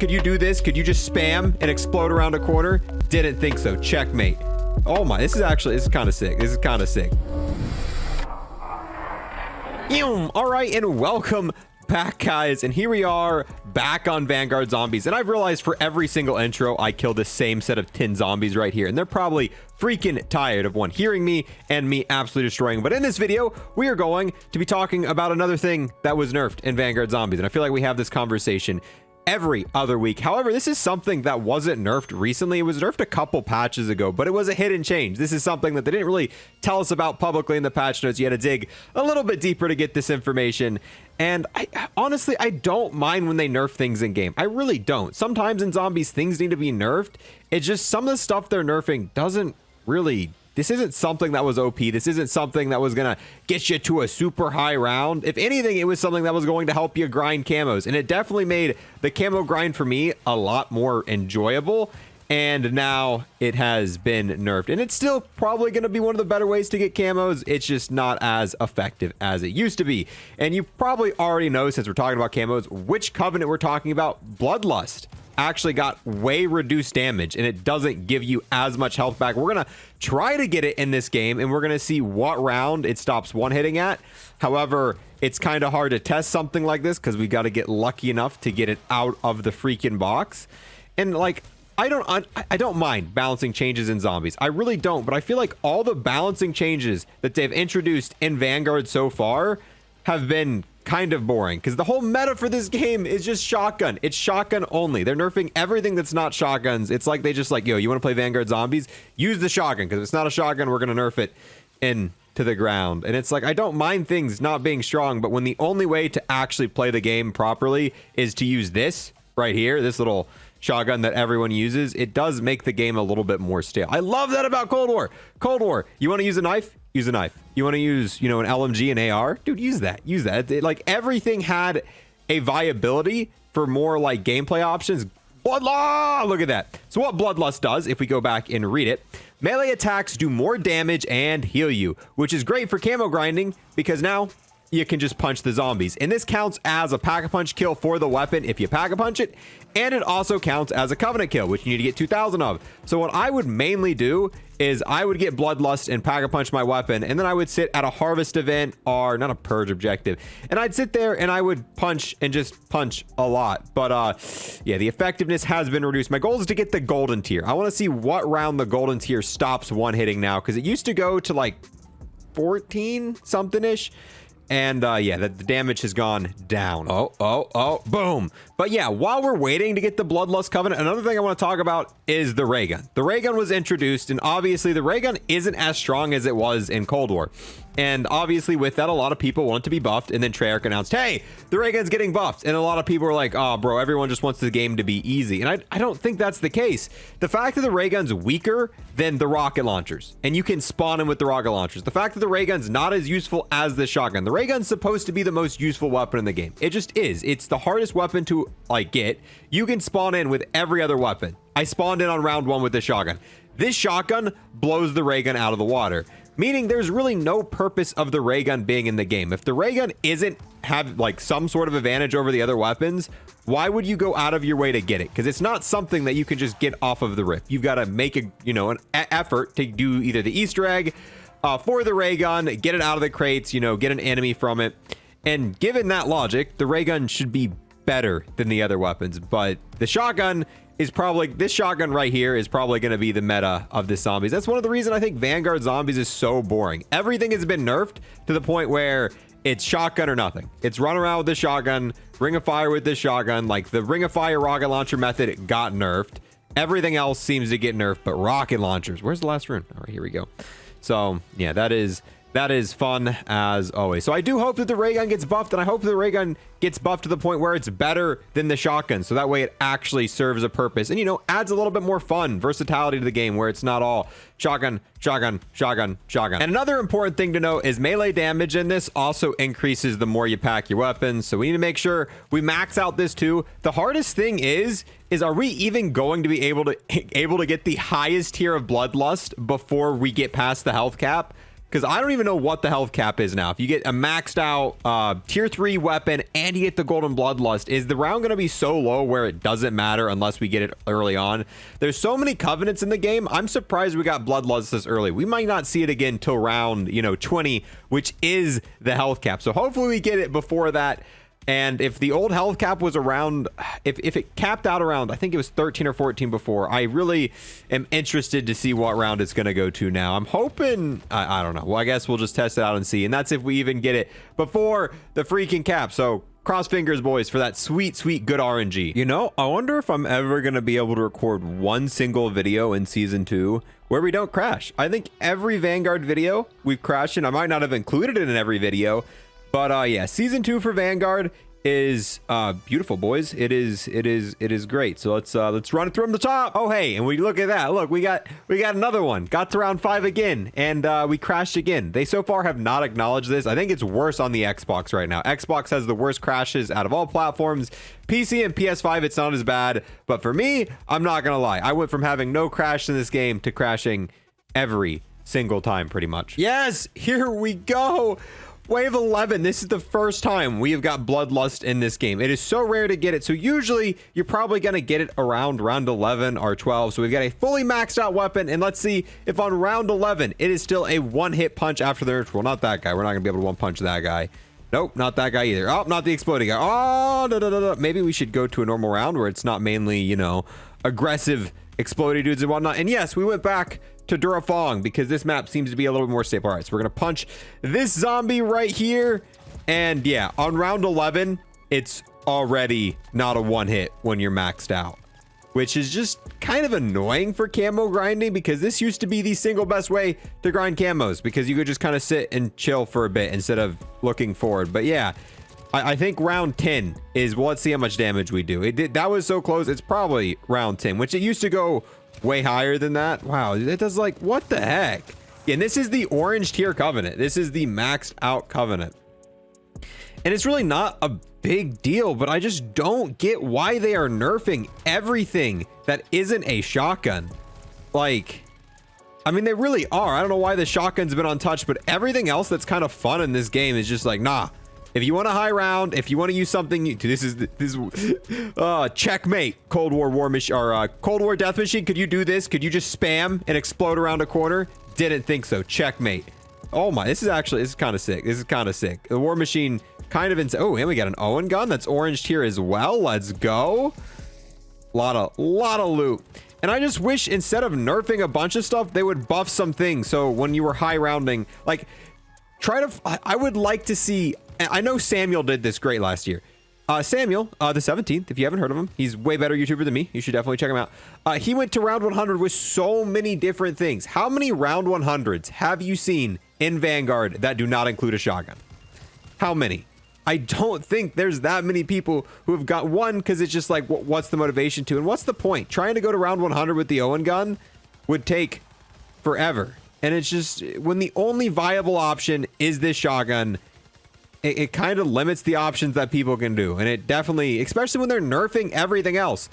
could you do this? Could you just spam and explode around a corner? Didn't think so. Checkmate. Oh my, this is kind of sick. This is kind of sick. All right, and welcome back, guys, and here we are back on Vanguard Zombies. And I've realized for every single intro I kill the same set of 10 zombies right here, and they're probably freaking tired of hearing me and me absolutely destroying. But in this video we are going to be talking about another thing that was nerfed in Vanguard Zombies, and I feel like we have this conversation every other week. However, this is something that wasn't nerfed recently. It was nerfed a couple patches ago, but it was a hidden change. This is something that they didn't really tell us about publicly in the patch notes. You had to dig a little bit deeper to get this information. And honestly, I don't mind when they nerf things in game. I really don't. Sometimes in zombies, things need to be nerfed. It's just some of the stuff they're nerfing doesn't really... This isn't something that was OP. This isn't something that was going to get you to a super high round. If anything, it was something that was going to help you grind camos. And it definitely made the camo grind for me a lot more enjoyable. And now it has been nerfed. And it's still probably going to be one of the better ways to get camos. It's just not as effective as it used to be. And you probably already know, since we're talking about camos, which covenant we're talking about. Bloodlust actually got way reduced damage, and it doesn't give you as much health back. We're gonna try to get it in this game, and we're gonna see what round it stops one hitting at. However, it's kind of hard to test something like this because we got to get lucky enough to get it out of the freaking box. And like, I don't mind balancing changes in zombies. I really don't, but I feel like all the balancing changes that they've introduced in Vanguard so far have been kind of boring, because the whole meta for this game is just shotgun. It's shotgun only. They're nerfing everything that's not shotguns. It's like they just like, yo, you want to play Vanguard Zombies? Use the shotgun, because if it's not a shotgun, we're going to nerf it into the ground. And it's like, I don't mind things not being strong, but when the only way to actually play the game properly is to use this right here, this little shotgun that everyone uses, it does make the game a little bit more stale. I love that about Cold War. Cold War, you want to use a knife? Use a knife. You want to use, you know, an LMG, an AR? Dude, use that. Use that. Like, everything had a viability for more, like, gameplay options. Bloodlust! Look at that. So what Bloodlust does, if we go back and read it, melee attacks do more damage and heal you, which is great for camo grinding, because now you can just punch the zombies. And this counts as a pack-a-punch kill for the weapon if you pack-a-punch it, and it also counts as a covenant kill, which you need to get 2,000 of. So what I would mainly do is I would get Bloodlust and pack-a-punch my weapon, and then I would sit at a harvest event, or not a purge objective, and I'd sit there and I would punch and just punch a lot. But yeah, the effectiveness has been reduced. My goal is to get the golden tier. I want to see what round the golden tier stops one hitting now, because it used to go to like 14 something ish. And yeah, the damage has gone down. Oh, boom. But yeah, while we're waiting to get the Bloodlust Covenant, another thing I want to talk about is the ray gun. The ray gun was introduced, and obviously the ray gun isn't as strong as it was in Cold War. And obviously with that, a lot of people want it to be buffed, and then Treyarch announced, hey, the ray gun's getting buffed. And a lot of people were like, oh, bro, everyone just wants the game to be easy. And I don't think that's the case. The fact that the ray gun's weaker than the rocket launchers, and you can spawn in with the rocket launchers. The fact that the ray gun's not as useful as the shotgun. The ray gun's supposed to be the most useful weapon in the game. It just is. It's the hardest weapon to like get. You can spawn in with every other weapon. I spawned in on round 1 with this shotgun. This shotgun blows the ray gun out of the water, meaning there's really no purpose of the ray gun being in the game. If the ray gun isn't have like some sort of advantage over the other weapons, why would you go out of your way to get it? Because it's not something that you can just get off of the rip. You've got to make a, you know, an effort to do either the Easter egg for the ray gun, get it out of the crates, you know, get an enemy from it. And given that logic, the ray gun should be better than the other weapons. But the shotgun is probably, this shotgun right here is probably going to be the meta of the zombies. That's one of the reasons I think Vanguard Zombies is so boring. Everything has been nerfed to the point where it's shotgun or nothing. It's run around with the shotgun, ring of fire with this shotgun. Like the ring of fire rocket launcher method, it got nerfed. Everything else seems to get nerfed, but rocket launchers. Where's the last rune? All right, here we go. So yeah, that is fun as always. So I do hope that the ray gun gets buffed, and I hope the ray gun gets buffed to the point where it's better than the shotgun, so that way it actually serves a purpose and, you know, adds a little bit more fun, versatility to the game, where it's not all shotgun, shotgun, shotgun, shotgun. And another important thing to note is melee damage in this also increases the more you pack your weapons, so we need to make sure we max out this too. The hardest thing is are we even going to be able to get the highest tier of Bloodlust before we get past the health cap? because I don't even know what the health cap is now. If you get a maxed out tier 3 weapon and you get the golden bloodlust, is the round going to be so low where it doesn't matter unless we get it early on? There's so many covenants in the game. I'm surprised we got bloodlust this early. We might not see it again till round 20, which is the health cap. So hopefully we get it before that. And if the old health cap was around, if it capped out around, I think it was 13 or 14 before, I really am interested to see what round it's going to go to now. I'm hoping, I don't know. Well, I guess we'll just test it out and see. And that's if we even get it before the freaking cap. So cross fingers, boys, for that sweet, sweet, good RNG. You know, I wonder if I'm ever going to be able to record one single video in season 2 where we don't crash. I think every Vanguard video we've crashed in. I might not have included it in every video. But yeah, season 2 for Vanguard is beautiful, boys. It is great. So let's run it from the top. Oh hey, and we look at that. Look, we got another one. Got to round 5 again, and we crashed again. They so far have not acknowledged this. I think it's worse on the Xbox right now. Xbox has the worst crashes out of all platforms. PC and PS5, it's not as bad. But for me, I'm not gonna lie. I went from having no crash in this game to crashing every single time, pretty much. Yes, here we go. Wave 11, this is the first time we have got Bloodlust in this game. It is so rare to get it, so usually you're probably going to get it around round 11 or 12. So we've got a fully maxed out weapon, and let's see if on round 11 it is still a one-hit punch after the nerf. Well, not that guy. We're not going to be able to one-punch that guy. Nope, not that guy either. Oh, not the exploding guy. Oh, no. Maybe we should go to a normal round where it's not mainly, you know, aggressive exploding dudes and whatnot. And yes, we went back to Durafong because this map seems to be a little bit more stable. All right, so we're gonna punch this zombie right here, and yeah, on round 11 it's already not a one hit when you're maxed out, which is just kind of annoying for camo grinding, because this used to be the single best way to grind camos, because you could just kind of sit and chill for a bit instead of looking forward. But yeah, I think round 10 is, well, let's see how much damage we do. That was so close. It's probably round 10, which it used to go way higher than that. Wow, it does, like, what the heck? Yeah, and this is the orange tier covenant. This is the maxed out covenant. And it's really not a big deal, but I just don't get why they are nerfing everything that isn't a shotgun. Like, I mean, they really are. I don't know why the shotgun's been untouched, but everything else that's kind of fun in this game is just like, nah. If you want a high round, if you want to use something, this is checkmate. Cold War Death Machine. Could you do this? Could you just spam and explode around a corner? Didn't think so. Checkmate. Oh my, this is kind of sick. This is kind of sick. The War Machine kind of insane. Oh, and we got an Owen gun that's orange here as well. Let's go. Lot of loot. And I just wish instead of nerfing a bunch of stuff, they would buff some things. So when you were high rounding, like, I would like to see. I know Samuel did this great last year. Samuel, the 17th, if you haven't heard of him, he's way better YouTuber than me. You should definitely check him out. He went to round 100 with so many different things. How many round 100s have you seen in Vanguard that do not include a shotgun? How many? I don't think there's that many people who have got one, because it's just like, what's the motivation to? And what's the point? Trying to go to round 100 with the Owen gun would take forever. And it's just, when the only viable option is this shotgun, it kind of limits the options that people can do. And it definitely, especially when they're nerfing everything else.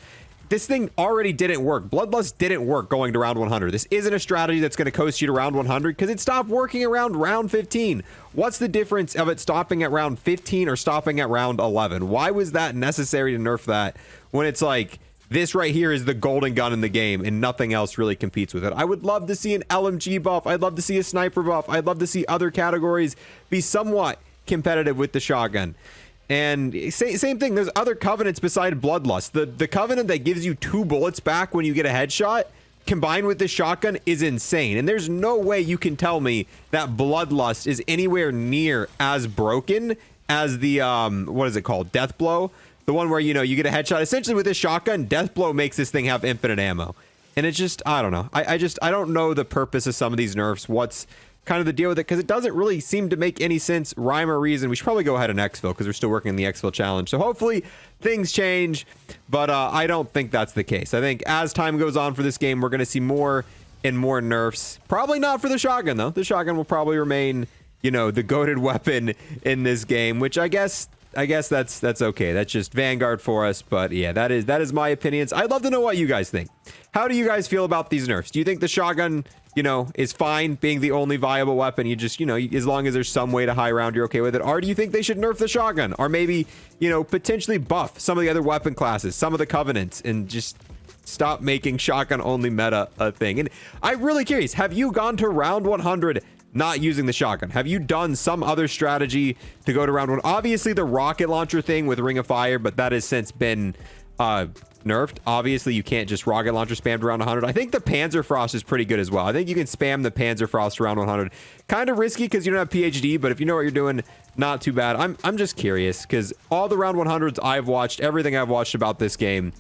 This thing already didn't work. Bloodlust didn't work going to round 100. This isn't a strategy that's going to coast you to round 100, because it stopped working around round 15. What's the difference of it stopping at round 15 or stopping at round 11? Why was that necessary to nerf that when it's like, this right here is the golden gun in the game and nothing else really competes with it? I would love to see an LMG buff. I'd love to see a sniper buff. I'd love to see other categories be somewhat competitive with the shotgun. And same thing, there's other covenants beside Bloodlust. The covenant that gives you 2 bullets back when you get a headshot combined with the shotgun is insane. And there's no way you can tell me that Bloodlust is anywhere near as broken as the what is it called, Death Blow, the one where, you know, you get a headshot. Essentially with this shotgun, Death Blow makes this thing have infinite ammo. And it's just, I don't know. I don't know the purpose of some of these nerfs. What's kind of the deal with it, because it doesn't really seem to make any sense, rhyme or reason. We should probably go ahead and exfil, because we're still working in the exfil challenge. So hopefully things change, but I don't think that's the case. I think as time goes on for this game, we're going to see more and more nerfs. Probably not for the shotgun, though. The shotgun will probably remain, you know, the goated weapon in this game, which I guess I guess that's okay. That's just Vanguard for us. But yeah, that is my opinions. I'd love to know what you guys think. How do you guys feel about these nerfs? Do you think the shotgun, you know, is fine being the only viable weapon? You just, you know, as long as there's some way to high round, you're okay with it? Or do you think they should nerf the shotgun? Or maybe, you know, potentially buff some of the other weapon classes, some of the covenants, and just stop making shotgun only meta a thing? And I'm really curious, have you gone to round 100 not using the shotgun? Have you done some other strategy to go to round 1? Obviously the rocket launcher thing with Ring of Fire, but that has since been nerfed. Obviously you can't just rocket launcher spam around 100. I think the Panzerfrost is pretty good as well. I think you can spam the Panzerfrost around 100. Kind of risky because you don't have PhD, but if you know what you're doing, not too bad. I'm just curious because all the round 100s I've watched, everything I've watched about this game,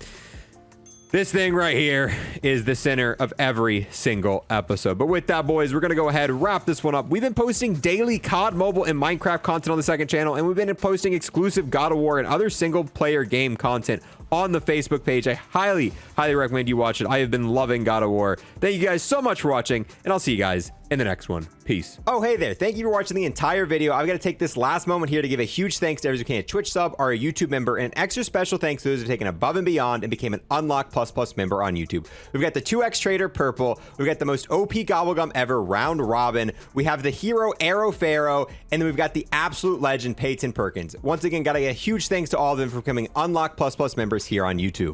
this thing right here is the center of every single episode. But with that, boys, we're going to go ahead and wrap this one up. We've been posting daily COD Mobile and Minecraft content on the second channel, and we've been posting exclusive God of War and other single-player game content on the Facebook page. I highly recommend you watch it. I have been loving God of War. Thank you guys so much for watching, and I'll see you guys in the next one. Peace. Oh, hey there. Thank you for watching the entire video. I've got to take this last moment here to give a huge thanks to everyone who became a Twitch sub or a YouTube member, and an extra special thanks to those who have taken above and beyond and became an Unlock Plus Plus member on YouTube. We've got the 2x Trader Purple. We've got the most OP Gobblegum ever, Round Robin. We have the hero Arrow Pharaoh, and then we've got the absolute legend Peyton Perkins. Once again, got to get a huge thanks to all of them for becoming Unlock Plus Plus members here on YouTube.